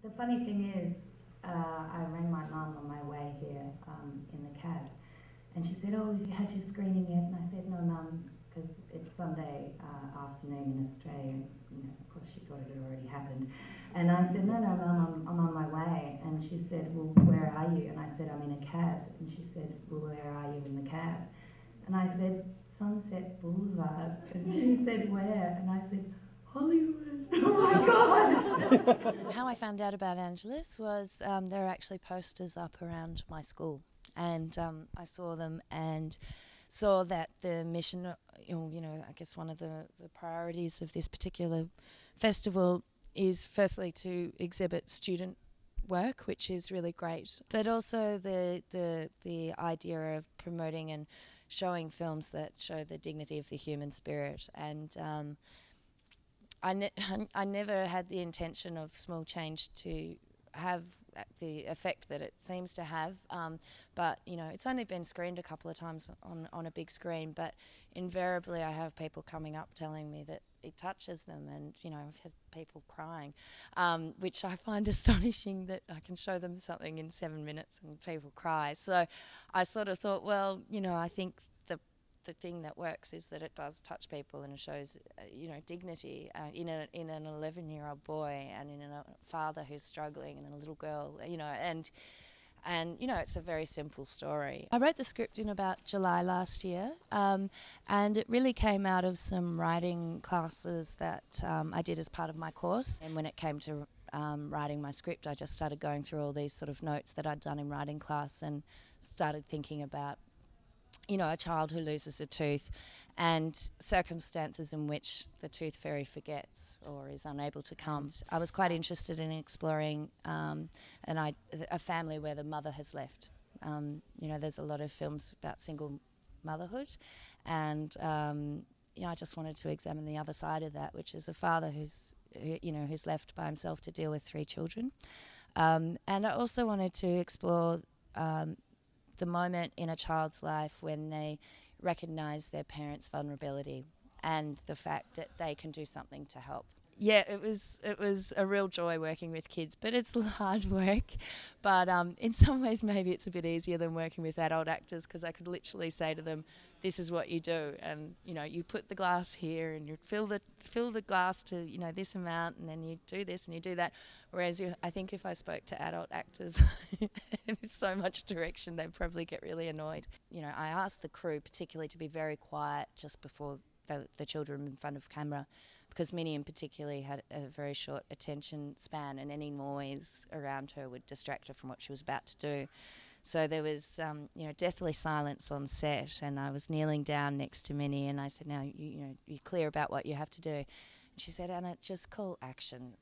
The funny thing is, I rang my mum on my way here in the cab, and she said, "Oh, have you had your screening yet?" And I said, "No, Mum," because it's Sunday afternoon in Australia. You know, of course, she thought it had already happened. And I said, "No, no, Mum, I'm on my way." And she said, "Well, where are you?" And I said, "I'm in a cab." And she said, "Well, where are you in the cab?" And I said, "Sunset Boulevard." And she said, "Where?" And I said, "Hollywood." Oh my gosh! How I found out about Angelus was there are actually posters up around my school, and I saw them and saw that the mission, I guess one of the priorities of this particular festival is firstly to exhibit student work, which is really great, but also the idea of promoting and showing films that show the dignity of the human spirit. And I never had the intention of Small Change to have the effect that it seems to have, but it's only been screened a couple of times on a big screen, but invariably I have people coming up telling me that it touches them, and I've had people crying, which I find astonishing that I can show them something in 7 minutes and people cry. So I sort of thought, well, I think the thing that works is that it does touch people, and it shows, dignity in an 11-year-old boy, and in a father who's struggling, and a little girl, and it's a very simple story. I wrote the script in about July last year, and it really came out of some writing classes that I did as part of my course. And when it came to writing my script, I just started going through all these sort of notes that I'd done in writing class, and started thinking about a child who loses a tooth and circumstances in which the tooth fairy forgets or is unable to come. I was quite interested in exploring a family where the mother has left. There's a lot of films about single motherhood, and I just wanted to examine the other side of that, which is a father who's left by himself to deal with 3 children. And I also wanted to explore the moment in a child's life when they recognise their parents' vulnerability and the fact that they can do something to help. Yeah, it was a real joy working with kids, but it's hard work. But in some ways, maybe it's a bit easier than working with adult actors, because I could literally say to them, "This is what you do," and you put the glass here, and you fill the glass to this amount, and then you do this and you do that. Whereas I think if I spoke to adult actors with so much direction, they'd probably get really annoyed. I asked the crew particularly to be very quiet just before the children in front of camera, because Minnie in particular had a very short attention span, and any noise around her would distract her from what she was about to do. So there was, deathly silence on set, and I was kneeling down next to Minnie, and I said, "Now, you're clear about what you have to do." And she said, "Anna, just call action."